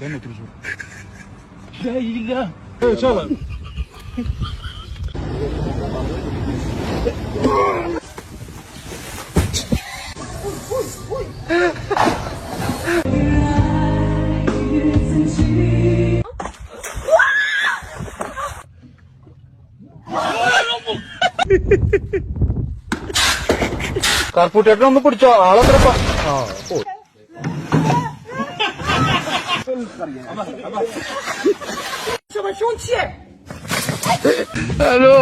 Sen otur şuraya. Ya iyi ya. Evet çabuk. കാർപ്പൂട്ടേട്ടൻ ഒന്ന് പിടിച്ചോ ആളെത്ര ഹലോ